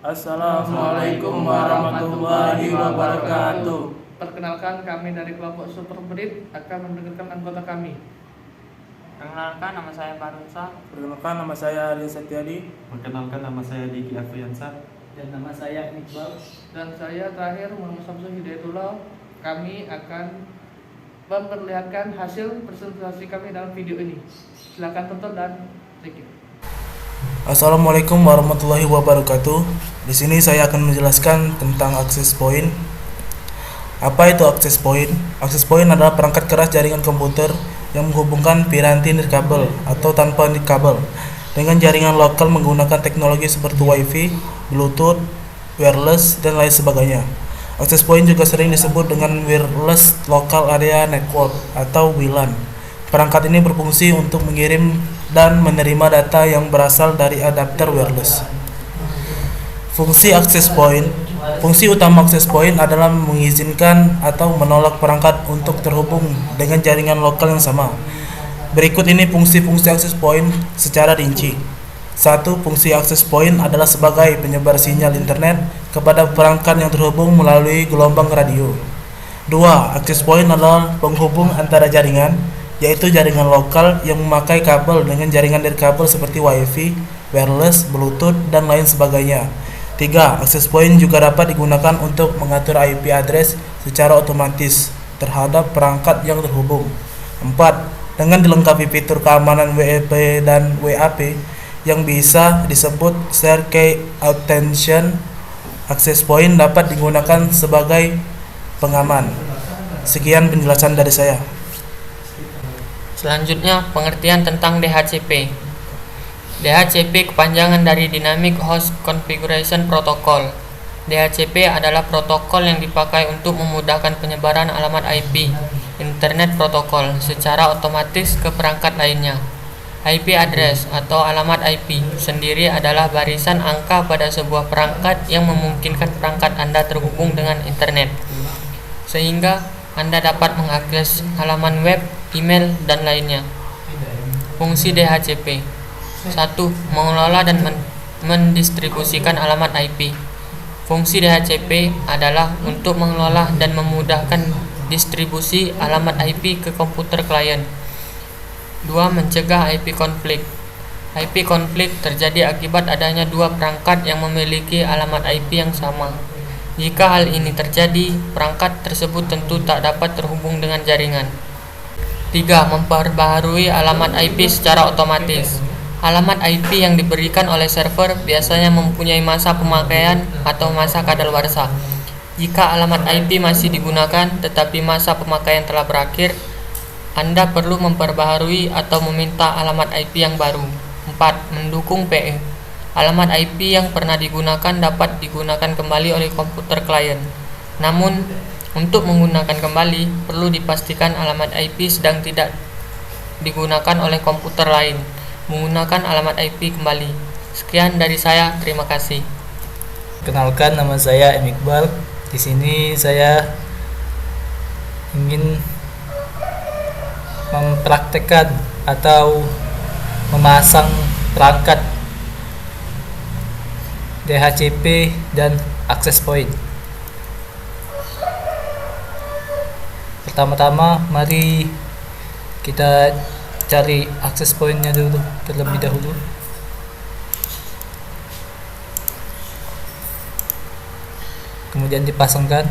Assalamualaikum warahmatullahi wabarakatuh. Perkenalkan, kami dari kelompok Super Berit akan mendengarkan anggota kami. Perkenalkan, nama saya Farunsa. Perkenalkan, nama saya Arya Satyadi. Perkenalkan, nama saya Diki Afriansa. Dan nama saya Iqbal. Dan saya terakhir Muhammad Samsul Hidayatullah. Kami akan memperlihatkan hasil presentasi kami dalam video ini. Silakan tonton dan thank you. Assalamualaikum warahmatullahi wabarakatuh. Di sini saya akan menjelaskan tentang access point. Apa itu access point? Access point adalah perangkat keras jaringan komputer yang menghubungkan piranti nirkabel atau tanpa nirkabel dengan jaringan lokal menggunakan teknologi seperti Wi-Fi, Bluetooth, wireless, dan lain sebagainya. Access point juga sering disebut dengan Wireless Local Area Network atau WLAN. Perangkat ini berfungsi untuk mengirim dan menerima data yang berasal dari adapter wireless. Fungsi utama access point adalah mengizinkan atau menolak perangkat untuk terhubung dengan jaringan lokal yang sama. Berikut ini fungsi-fungsi access point secara rinci. 1. Fungsi access point adalah sebagai penyebar sinyal internet kepada perangkat yang terhubung melalui gelombang radio. 2. Access point adalah penghubung antara jaringan, yaitu jaringan lokal yang memakai kabel dengan jaringan nirkabel seperti Wi-Fi, wireless, Bluetooth, dan lain sebagainya. 3. Access point juga dapat digunakan untuk mengatur IP address secara otomatis terhadap perangkat yang terhubung. 4. Dengan dilengkapi fitur keamanan WEP dan WAP yang bisa disebut Share Key Authentication, access point dapat digunakan sebagai pengaman. Sekian penjelasan dari saya. Selanjutnya, pengertian tentang DHCP. DHCP kepanjangan dari Dynamic Host Configuration Protocol. DHCP adalah protokol yang dipakai untuk memudahkan penyebaran alamat IP Internet Protocol secara otomatis ke perangkat lainnya. IP address atau alamat IP sendiri adalah barisan angka pada sebuah perangkat yang memungkinkan perangkat Anda terhubung dengan internet, sehingga Anda dapat mengakses halaman web, email, dan lainnya. Fungsi DHCP: 1. Mengelola dan mendistribusikan alamat IP. Fungsi DHCP adalah untuk mengelola dan memudahkan distribusi alamat IP ke komputer klien. 2. Mencegah IP konflik. IP konflik terjadi akibat adanya dua perangkat yang memiliki alamat IP yang sama. Jika hal ini terjadi, perangkat tersebut tentu tak dapat terhubung dengan jaringan. 3. Memperbaharui alamat IP secara otomatis. Alamat IP yang diberikan oleh server biasanya mempunyai masa pemakaian atau masa kadaluarsa. Jika alamat IP masih digunakan tetapi masa pemakaian telah berakhir, Anda perlu memperbaharui atau meminta alamat IP yang baru. 4. Mendukung PE. Alamat IP yang pernah digunakan dapat digunakan kembali oleh komputer klien. Namun, untuk menggunakan kembali, perlu dipastikan alamat IP sedang tidak digunakan oleh komputer lain. Menggunakan alamat IP kembali. Sekian dari saya, terima kasih. Kenalkan, nama saya Iqbal. Di sini saya ingin mempraktekkan atau memasang perangkat DHCP dan access point. Pertama-tama mari kita cari access point-nya dulu terlebih dahulu. Kemudian dipasangkan.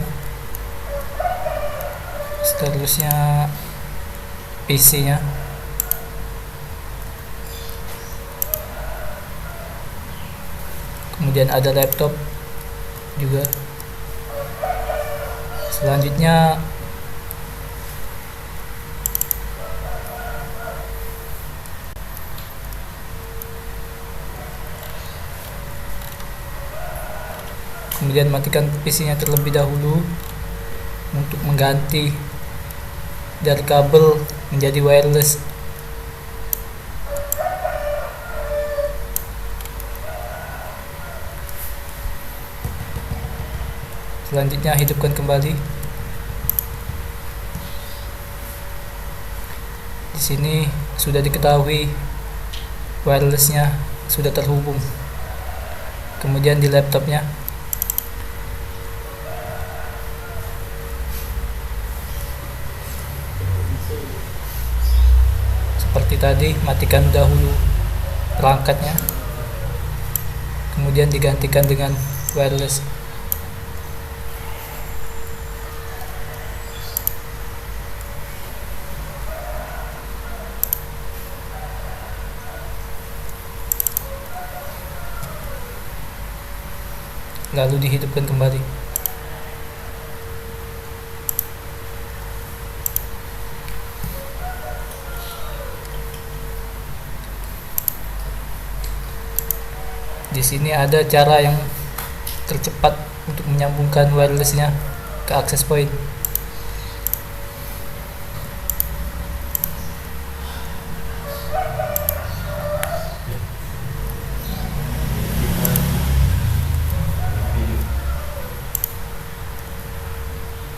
Seterusnya PC-nya. Kemudian ada laptop juga. Selanjutnya matikan PC-nya terlebih dahulu untuk mengganti dari kabel menjadi wireless. Selanjutnya hidupkan kembali. Di sini sudah diketahui wirelessnya sudah terhubung kemudian di laptopnya seperti tadi, matikan dahulu perangkatnya, kemudian digantikan dengan wireless. Lalu dihidupkan kembali. Di sini ada cara yang tercepat untuk menyambungkan wirelessnya ke access point.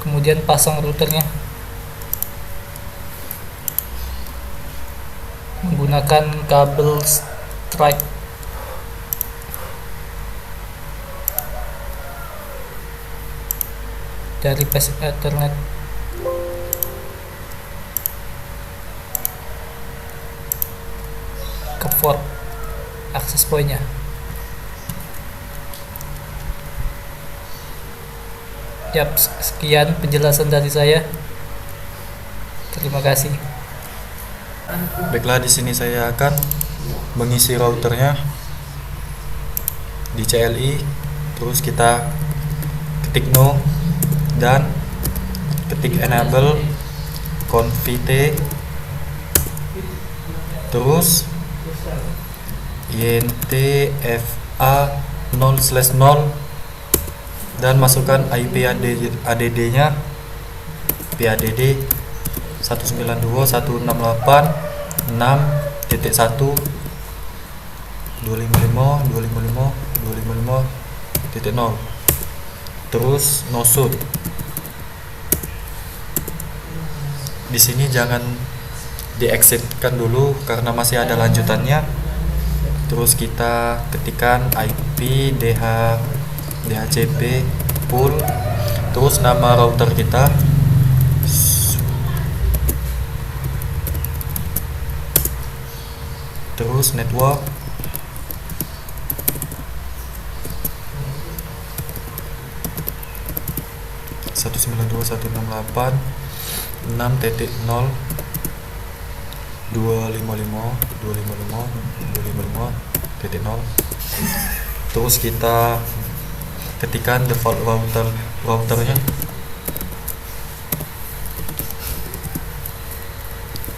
Kemudian pasang routernya menggunakan kabel stripe. Dari PC Ethernet ke port access point-nya. Yap, sekian penjelasan dari saya. Terima kasih. Baiklah, di sini saya akan mengisi routernya di CLI. Terus kita ketik no dan ketik enable config, terus intfa 0/0 dan masukkan IP ADD-nya PADD 192.168.6.1.255.255.255.0, terus no shoot. Di sini jangan di-exitkan dulu karena masih ada lanjutannya. Terus kita ketikkan IP DHCP pool, terus nama router kita, terus network, satu 192.168.6.0.255.255.255.0. Terus kita ketikkan default routernya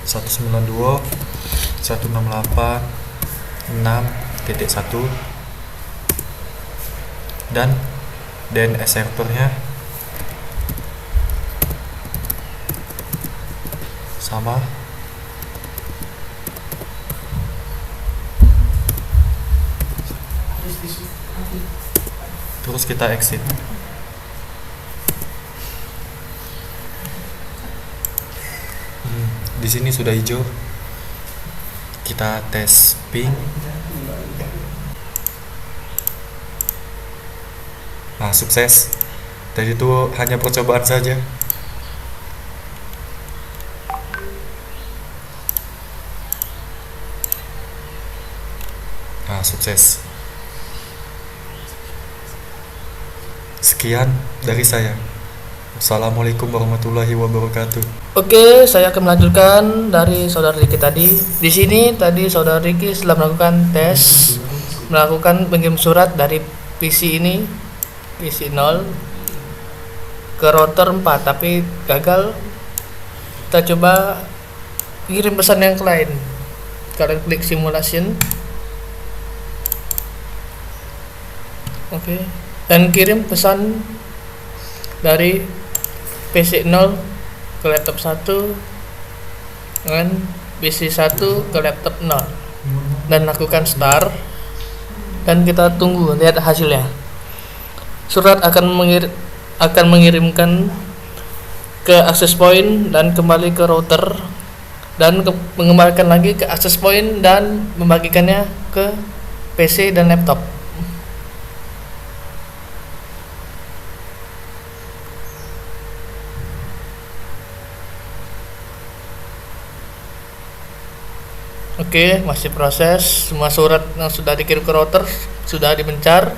192.168.6.1 dan DNS servernya sama. Terus kita exit. Di sini sudah hijau. Kita tes ping. Nah, sukses. Tadi itu hanya percobaan saja. Nah, sukses. Sekian dari saya. Assalamualaikum warahmatullahi wabarakatuh. Oke, saya akan melanjutkan dari saudara Riki tadi. Di sini tadi saudara Riki setelah melakukan tes, melakukan pengirim surat dari PC ini, PC 0 ke router 4, tapi gagal. Kita coba kirim pesan yang lain. Kalian klik simulation. Oke. Dan kirim pesan dari PC 0 ke laptop 1 dan PC 1 ke laptop 0, dan lakukan start dan kita tunggu lihat hasilnya. Surat akan mengirimkan ke access point dan kembali ke router dan mengembalikan lagi ke access point dan membagikannya ke PC dan laptop. Oke, masih proses. Semua surat yang sudah dikirim ke router sudah dibencar,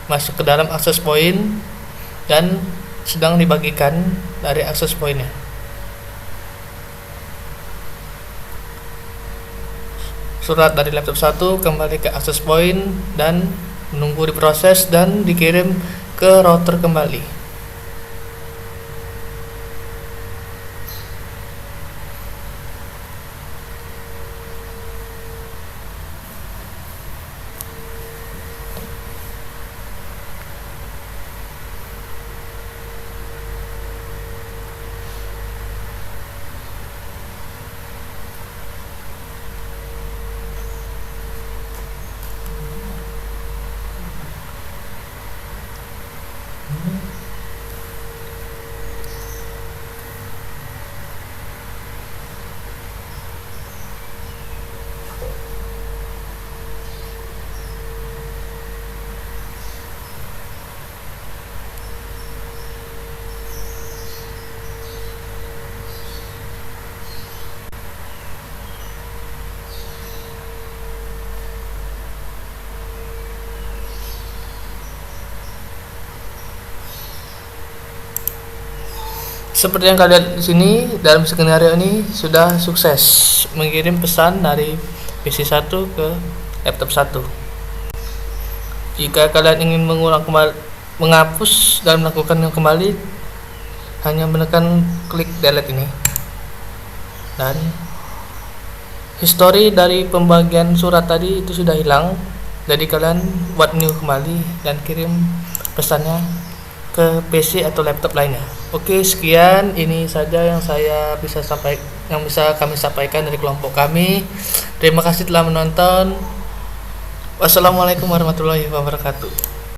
masuk ke dalam access point dan sedang dibagikan dari access pointnya. Surat dari laptop 1 kembali ke access point dan menunggu diproses dan dikirim ke router kembali. Seperti yang kalian lihat di sini, dalam skenario ini sudah sukses mengirim pesan dari PC 1 ke laptop 1. Jika kalian ingin mengulang kembali, menghapus dan melakukannya kembali, hanya menekan klik delete ini. Dan history dari pembagian surat tadi itu sudah hilang. Jadi kalian buat new kembali dan kirim pesannya ke PC atau laptop lainnya. Oke, sekian ini saja yang bisa kami sampaikan dari kelompok kami. Terima kasih telah menonton. Wassalamualaikum warahmatullahi wabarakatuh.